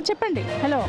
చెప్పండి. Hello.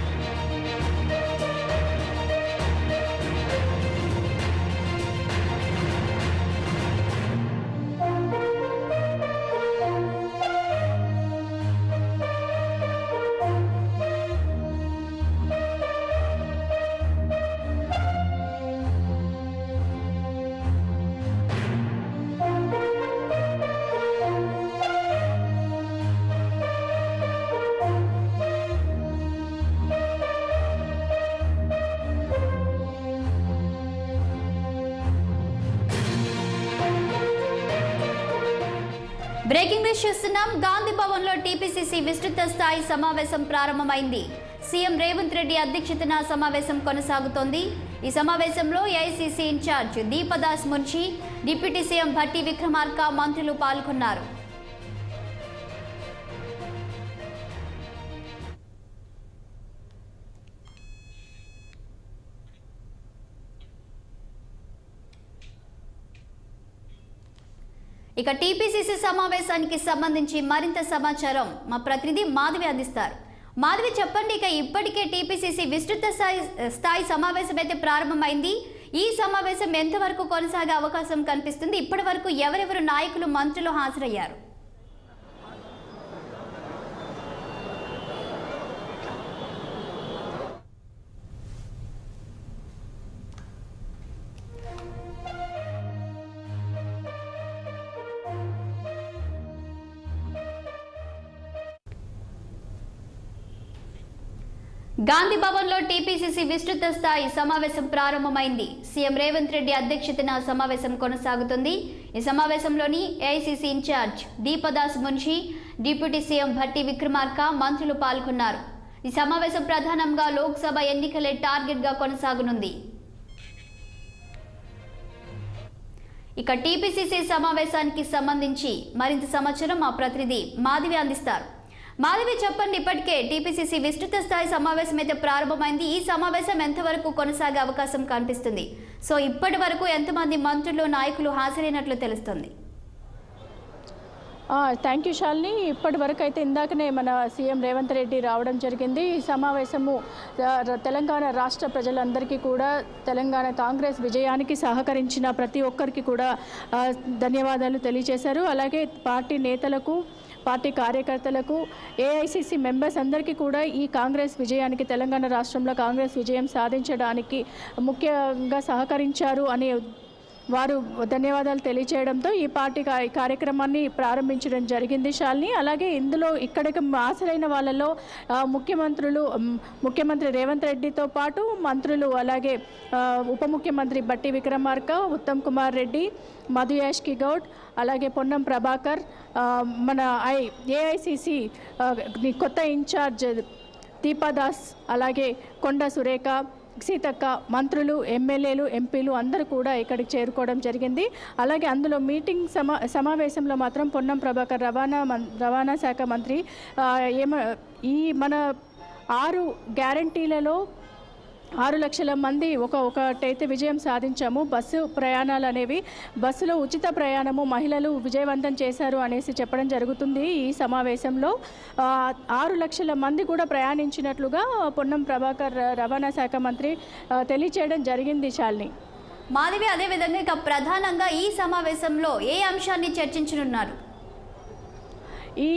Breaking news చూస్తున్నాం. గాంధీ భవన్ లో టీపీసీసీ విస్తృత స్థాయి సమావేశం ప్రారంభమైంది. సీఎం రేవంత్ రెడ్డి అధ్యక్షతన సమావేశం కొనసాగుతోంది. ఈ సమావేశంలో AICC incharge Deepa Das Munshi, deputy CM Bhatti Vikramarka, మంత్రులు పాల్గొన్నారు. ఇక టీపీసీసీ సమావేశానికి సంబంధించి మరింత సమాచారం మా ప్రతినిధి మాధవి అందిస్తారు. మాధవి, చెప్పండి. ఇక ఇప్పటికే టీపీసీసీ విస్తృత స్థాయి సమావేశం అయితే ప్రారంభమైంది. ఈ సమావేశం ఎంతవరకు కొనసాగే అవకాశం కనిపిస్తుంది? ఇప్పటి వరకు ఎవరెవరు నాయకులు, మంత్రులు హాజరయ్యారు? గాంధీ భవన్ లో టీపీసీసీ విస్తృత స్థాయి సమావేశం ప్రారంభమైంది. సీఎం రేవంత్ రెడ్డి అధ్యక్షతన సమావేశం కొనసాగుతుంది. ఈ సమావేశంలోని AICC incharge Deepa Das Munshi, deputy CM Bhatti Vikramarka, మంత్రులు పాల్గొన్నారు. ఈ సమావేశం ప్రధానంగా లోక్సభ ఎన్నికలే టార్గెట్ గా కొనసాగనుంది. ఇక టీపీసీసీ సమావేశానికి సంబంధించి మరింత సమాచారం మా ప్రతినిధి మాధవి అందిస్తారు. మాధవి, చెప్పండి. ఇప్పటికే టీపీసీసీ విస్తృత స్థాయి సమావేశం అయితే ప్రారంభమైంది. ఈ సమావేశం ఎంతవరకు కొనసాగే అవకాశం కనిపిస్తుంది? సో ఇప్పటి వరకు ఎంతమంది మంత్రులు, నాయకులు హాజరైనట్లు తెలుస్తుంది? Thank you Shalini. ఇప్పటి వరకు అయితే ఇందాకనే మన సీఎం రేవంత్ రెడ్డి రావడం జరిగింది. ఈ సమావేశము తెలంగాణ రాష్ట్ర ప్రజలందరికీ కూడా, తెలంగాణ కాంగ్రెస్ విజయానికి సహకరించిన ప్రతి ఒక్కరికి కూడా ధన్యవాదాలు తెలియజేశారు. అలాగే పార్టీ నేతలకు, పార్టీ కార్యకర్తలకు, ఏఐసీసీ మెంబర్స్ అందరికీ కూడా ఈ కాంగ్రెస్ విజయానికి, తెలంగాణ రాష్ట్రంలో కాంగ్రెస్ విజయం సాధించడానికి ముఖ్యంగా సహకరించారు అని వారు ధన్యవాదాలు తెలియచేయడంతో ఈ పార్టీ కార్యక్రమాన్ని ప్రారంభించడం జరిగింది శాలిని. అలాగే ఇందులో ఇక్కడికి హాజరైన వాళ్ళలో ముఖ్యమంత్రి రేవంత్ రెడ్డితో పాటు మంత్రులు, అలాగే ఉప ముఖ్యమంత్రి బట్టి విక్రమార్క, ఉత్తమ్ కుమార్ రెడ్డి, మధు యాష్కి గౌడ్, అలాగే పొన్నం ప్రభాకర్, మన ఏఐసీసీ కొత్త ఇన్ఛార్జ్ దీపదాస్, అలాగే కొండ సురేఖ, సీతక్క, మంత్రులు, ఎమ్మెల్యేలు, ఎంపీలు అందరూ కూడా ఇక్కడికి చేరుకోవడం జరిగింది. అలాగే అందులో మీటింగ్ సమావేశంలో మాత్రం పొన్నం ప్రభాకర్ రవాణా శాఖ మంత్రి మన 6 గ్యారంటీలలో 6 లక్షల మంది ఒకటైతే విజయం సాధించాము. బస్సు ప్రయాణాలు అనేవి, బస్సులో ఉచిత ప్రయాణము మహిళలు విజయవంతం చేశారు అనేసి చెప్పడం జరుగుతుంది. ఈ సమావేశంలో 6 లక్షల మంది కూడా ప్రయాణించినట్లుగా పొన్నం ప్రభాకర్ రవాణా శాఖ మంత్రి తెలియచేయడం జరిగింది శాలిని. మాధవి, అదేవిధంగా ఇక ప్రధానంగా ఈ సమావేశంలో ఏ అంశాన్ని చర్చించనున్నారు? ఈ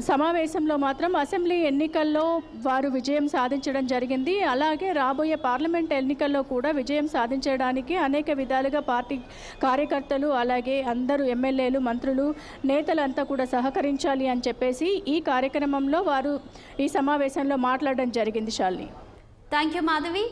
సమావేశంలో మాత్రం అసెంబ్లీ ఎన్నికల్లో వారు విజయం సాధించడం జరిగింది. అలాగే రాబోయే పార్లమెంట్ ఎన్నికల్లో కూడా విజయం సాధించడానికి అనేక విధాలుగా పార్టీ కార్యకర్తలు, అలాగే అందరూ ఎమ్మెల్యేలు, మంత్రులు, నేతలంతా కూడా సహకరించాలి అని చెప్పేసి ఈ కార్యక్రమంలో వారు ఈ సమావేశంలో మాట్లాడడం జరిగింది Shalini. Thank you Madhavi.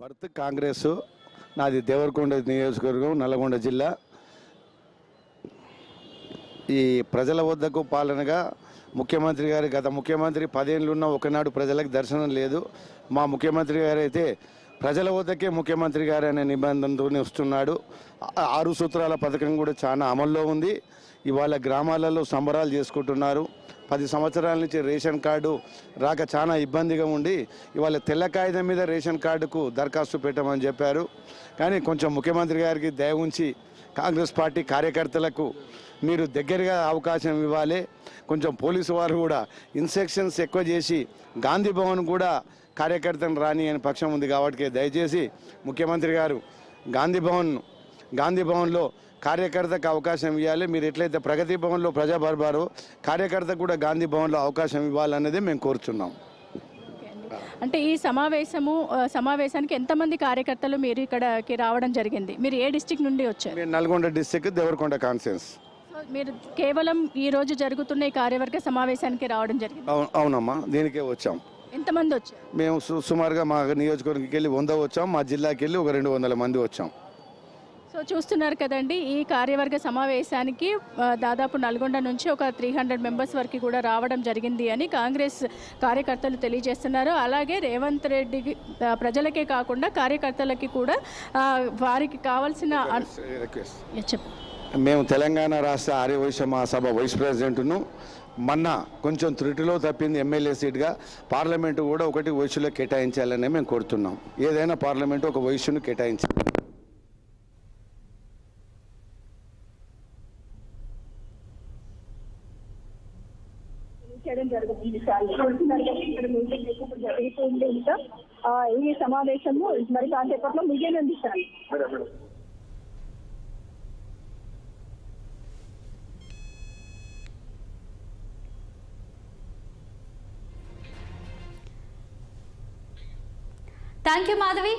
Birth Congress, నాది దేవరకొండ నియోజకవర్గం, నల్గొండ జిల్లా. ఈ ప్రజల వద్దకు పాలనగా ముఖ్యమంత్రి గారి, గత ముఖ్యమంత్రి 10 ఏళ్ళు ఉన్న ఒకనాడు ప్రజలకు దర్శనం లేదు. మా ముఖ్యమంత్రి గారు అయితే ప్రజల వద్దకే ముఖ్యమంత్రి గారు అనే నిబంధనతోనే వస్తున్నాడు. 6 సూత్రాల పథకం కూడా చాలా అమల్లో ఉంది. ఇవాళ గ్రామాలలో సంబరాలు చేసుకుంటున్నారు. 10 సంవత్సరాల నుంచి రేషన్ కార్డు రాక చాలా ఇబ్బందిగా ఉండి ఇవాళ తెల్ల కాగితం మీద రేషన్ కార్డుకు దరఖాస్తు పెట్టమని చెప్పారు. కానీ కొంచెం ముఖ్యమంత్రి గారికి దయ ఉంచి కాంగ్రెస్ పార్టీ కార్యకర్తలకు మీరు దగ్గరగా అవకాశం ఇవ్వాలి. కొంచెం పోలీసు వారు కూడా ఇన్స్ట్రక్షన్స్ ఎక్కువ చేసి గాంధీ భవన్ కూడా కార్యకర్తను రాని అని పక్షం ఉంది కాబట్టి దయచేసి ముఖ్యమంత్రి గారు గాంధీ భవన్లో కార్యకర్తకు అవకాశం ఇవ్వాలి. మీరు ఎట్లయితే ప్రగతి భవన్లో ప్రజా దర్బారు కార్యకర్తకు కూడా గాంధీ భవన్లో అవకాశం ఇవ్వాలనేది మేము కోరుతున్నాం. అంటే ఈ సమావేశానికి ఎంతమంది కార్యకర్తలు మీరు ఇక్కడికి రావడం జరిగింది? మీరు ఏ డిస్టిక్ నుండి వచ్చారు? మేము నల్గొండ డిస్టిక్ దేవరకొండ కాన్ఫరెన్స్. మీరు కేవలం ఈ రోజు జరుగుతున్న ఈ కార్యవర్గ సమావేశానికి రావడం జరిగింది? అవునమ్మా, దీనికే వచ్చాం. ఎంతమంది వచ్చారు? మేము సుమారుగా మా నియోజకవర్గంకి వెళ్ళి 100 వచ్చాం. మా జిల్లాకి వెళ్ళి ఒక 200 మంది వచ్చాం. సో చూస్తున్నారు కదండి, ఈ కార్యవర్గ సమావేశానికి దాదాపు నల్గొండ నుంచి ఒక 300 మెంబర్స్ వరకు కూడా రావడం జరిగింది అని కాంగ్రెస్ కార్యకర్తలు తెలియజేస్తున్నారు. అలాగే రేవంత్ రెడ్డి ప్రజలకే కాకుండా కార్యకర్తలకి కూడా వారికి కావాల్సిన చెప్పు. మేము తెలంగాణ రాష్ట్ర ఆర్యవైశ్య మహాసభ వైస్ ప్రెసిడెంట్ను. మొన్న కొంచెం త్రుటిలో తప్పింది ఎమ్మెల్యే సీట్గా. పార్లమెంటు కూడా ఒకటి వయసులో కేటాయించాలని మేము కోరుతున్నాం. ఏదైనా పార్లమెంటు ఒక వయసును కేటాయించాలి. ఈ సమావేశము మరి కాసేపట్లో ముగియనుంది సార్. Thank you Madhavi.